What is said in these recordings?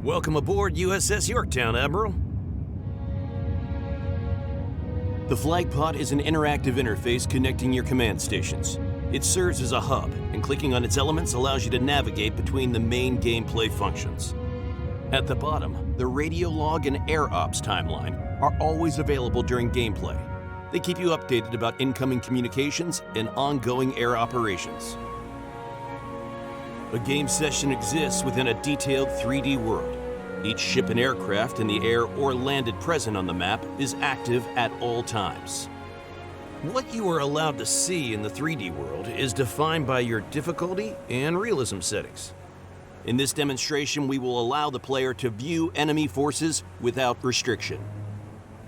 Welcome aboard USS Yorktown, Admiral. The flag pod is an interactive interface connecting your command stations. It serves as a hub, and clicking on its elements allows you to navigate between the main gameplay functions. At the bottom, the radio log and air ops timeline are always available during gameplay. They keep you updated about incoming communications and ongoing air operations. A game session exists within a detailed 3D world. Each ship and aircraft in the air or landed present on the map is active at all times. What you are allowed to see in the 3D world is defined by your difficulty and realism settings. In this demonstration, we will allow the player to view enemy forces without restriction.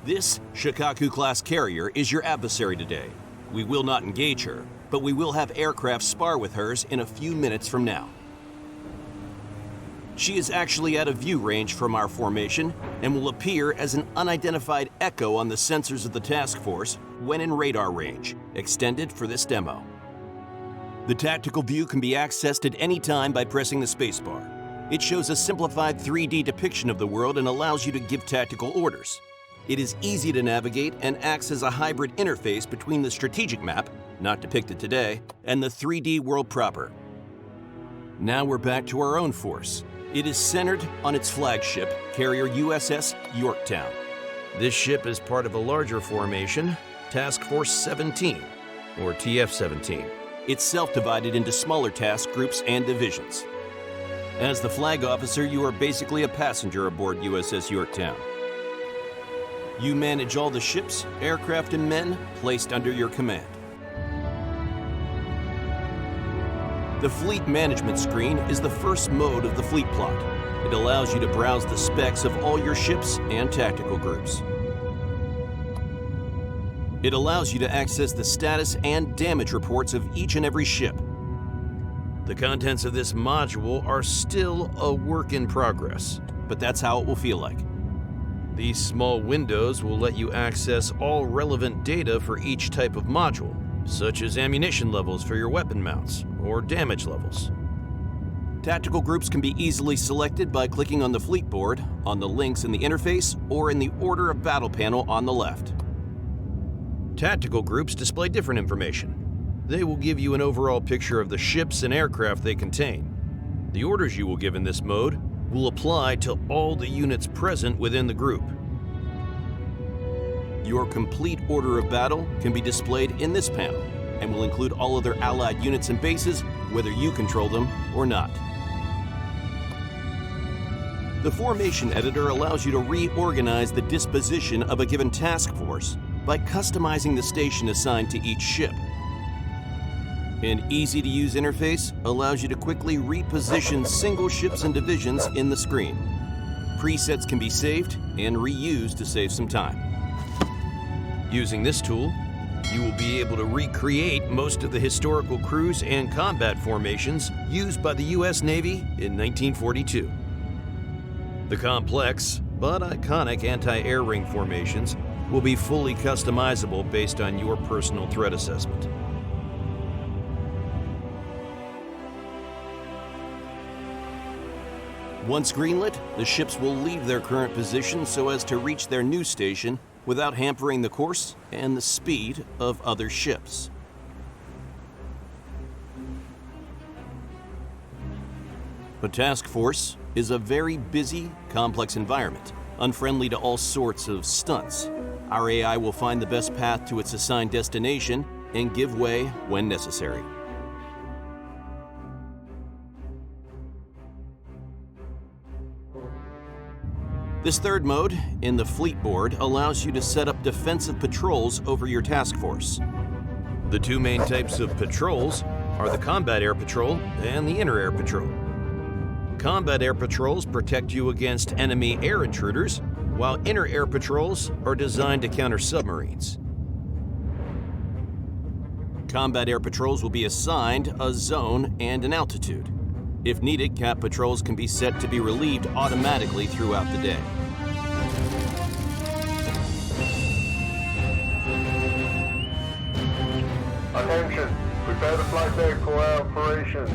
This Shikaku-class carrier is your adversary today. We will not engage her, but we will have aircraft spar with hers in a few minutes from now. She is actually at a view range from our formation and will appear as an unidentified echo on the sensors of the task force when in radar range, extended for this demo. The tactical view can be accessed at any time by pressing the spacebar. It shows a simplified 3D depiction of the world and allows you to give tactical orders. It is easy to navigate and acts as a hybrid interface between the strategic map, not depicted today, and the 3D world proper. Now we're back to our own force. It is centered on its flagship, carrier USS Yorktown. This ship is part of a larger formation, Task Force 17, or TF-17. It's self-divided into smaller task groups and divisions. As the flag officer, you are basically a passenger aboard USS Yorktown. You manage all the ships, aircraft, and men placed under your command. The Fleet Management screen is the first mode of the fleet plot. It allows you to browse the specs of all your ships and tactical groups. It allows you to access the status and damage reports of each and every ship. The contents of this module are still a work in progress, but that's how it will feel like. These small windows will let you access all relevant data for each type of module, such as ammunition levels for your weapon mounts or damage levels. Tactical groups can be easily selected by clicking on the fleet board, on the links in the interface, or in the order of battle panel on the left. Tactical groups display different information. They will give you an overall picture of the ships and aircraft they contain. The orders you will give in this mode will apply to all the units present within the group. Your complete order of battle can be displayed in this panel and will include all other Allied units and bases, whether you control them or not. The formation editor allows you to reorganize the disposition of a given task force by customizing the station assigned to each ship. An easy-to-use interface allows you to quickly reposition single ships and divisions in the screen. Presets can be saved and reused to save some time. Using this tool, you will be able to recreate most of the historical cruise and combat formations used by the U.S. Navy in 1942. The complex but iconic anti-air ring formations will be fully customizable based on your personal threat assessment. Once greenlit, the ships will leave their current position so as to reach their new station without hampering the course and the speed of other ships. A task force is a very busy, complex environment, unfriendly to all sorts of stunts. Our AI will find the best path to its assigned destination and give way when necessary. This third mode, in the fleet board, allows you to set up defensive patrols over your task force. The two main types of patrols are the Combat Air Patrol and the Inter-Air Patrol. Combat Air Patrols protect you against enemy air intruders, while Inter-Air Patrols are designed to counter submarines. Combat Air Patrols will be assigned a zone and an altitude. If needed, CAP patrols can be set to be relieved automatically throughout the day. Attention, prepare the flight deck for our operations.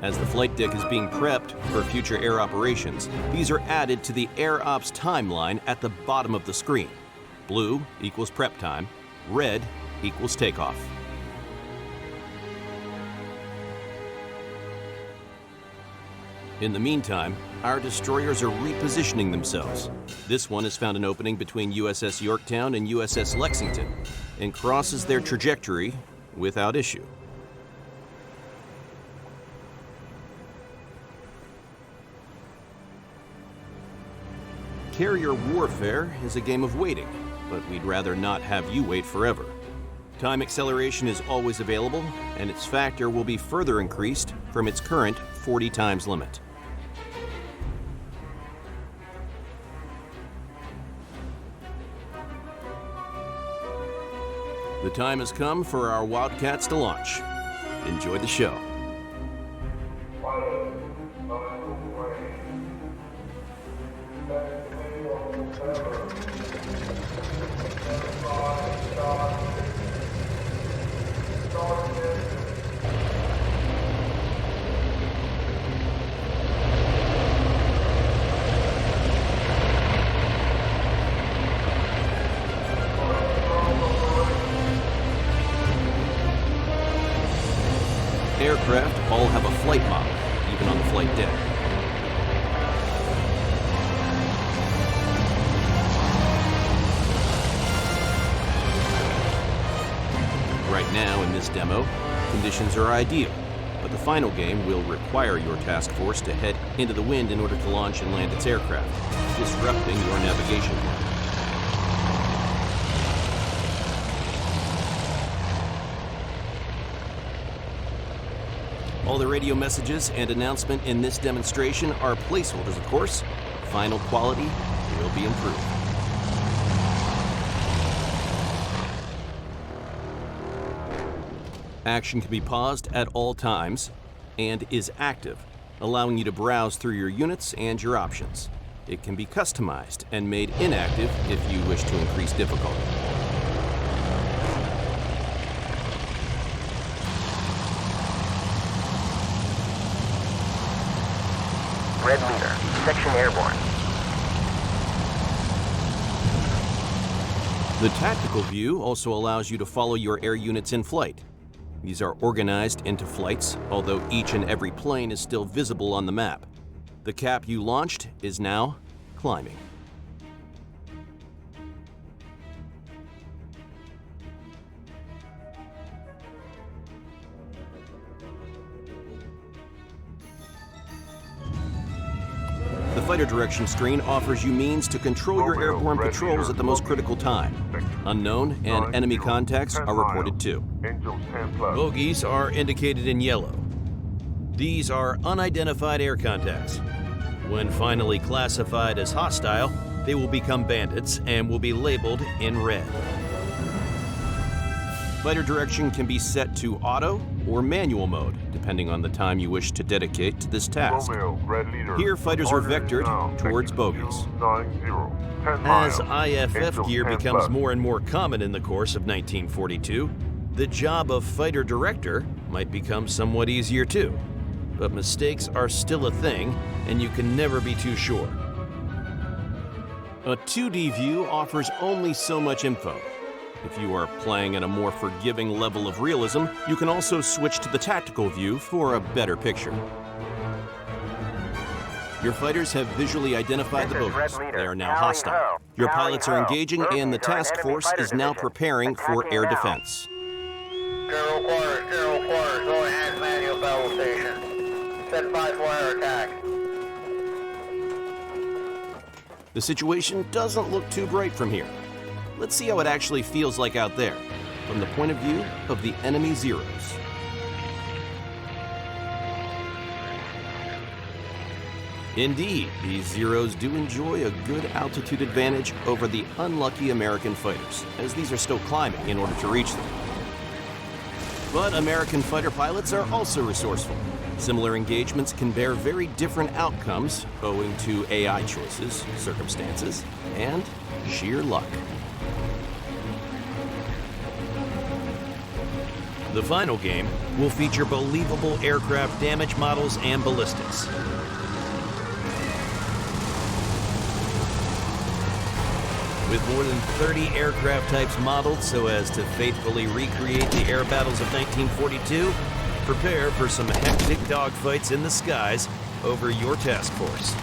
As the flight deck is being prepped for future air operations, these are added to the Air Ops timeline at the bottom of the screen. Blue equals prep time, red equals takeoff. In the meantime, our destroyers are repositioning themselves. This one has found an opening between USS Yorktown and USS Lexington and crosses their trajectory without issue. Carrier warfare is a game of waiting, but we'd rather not have you wait forever. Time acceleration is always available, and its factor will be further increased from its current 40 times limit. The time has come for our Wildcats to launch. Enjoy the show. Aircraft all have a flight model, even on the flight deck. Right now, in this demo, conditions are ideal, but the final game will require your task force to head into the wind in order to launch and land its aircraft, disrupting your navigation plan. All the radio messages and announcement in this demonstration are placeholders, of course. Final quality will be improved. Action can be paused at all times and is active, allowing you to browse through your units and your options. It can be customized and made inactive if you wish to increase difficulty. Red leader, section airborne. The tactical view also allows you to follow your air units in flight. These are organized into flights, although each and every plane is still visible on the map. The cap you launched is now climbing. The fighter direction screen offers you means to control your airborne patrols at the most critical time. Unknown and enemy contacts are reported too. Bogies are indicated in yellow. These are unidentified air contacts. When finally classified as hostile, they will become bandits and will be labeled in red. Fighter direction can be set to auto or manual mode, depending on the time you wish to dedicate to this task. Here, fighters are vectored towards bogies. As IFF gear becomes more and more common in the course of 1942, the job of fighter director might become somewhat easier too. But mistakes are still a thing, and you can never be too sure. A 2D view offers only so much info. If you are playing at a more forgiving level of realism, you can also switch to the tactical view for a better picture. Your fighters have visually identified the bogies. They are now hostile. Your pilots are engaging, and the task force is now preparing for air defense. Zero quarters, go ahead, manual battle station. Set by for air attack. The situation doesn't look too bright from here. Let's see how it actually feels like out there, from the point of view of the enemy Zeros. Indeed, these Zeros do enjoy a good altitude advantage over the unlucky American fighters, as these are still climbing in order to reach them. But American fighter pilots are also resourceful. Similar engagements can bear very different outcomes owing to AI choices, circumstances, and sheer luck. The final game will feature believable aircraft damage models and ballistics. With more than 30 aircraft types modeled so as to faithfully recreate the air battles of 1942, prepare for some hectic dogfights in the skies over your task force.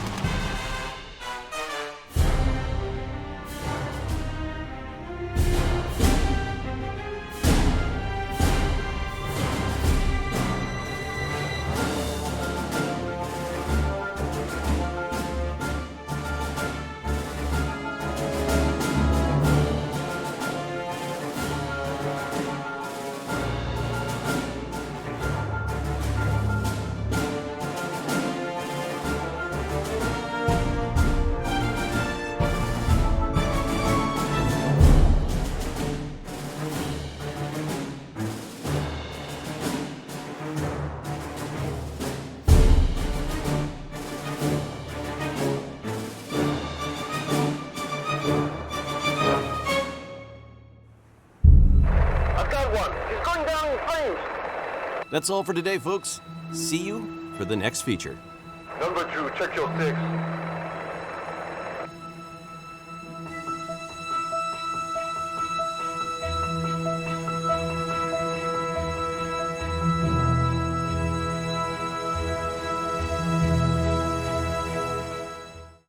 That's all for today, folks. See you for the next feature. Number 2, check your six.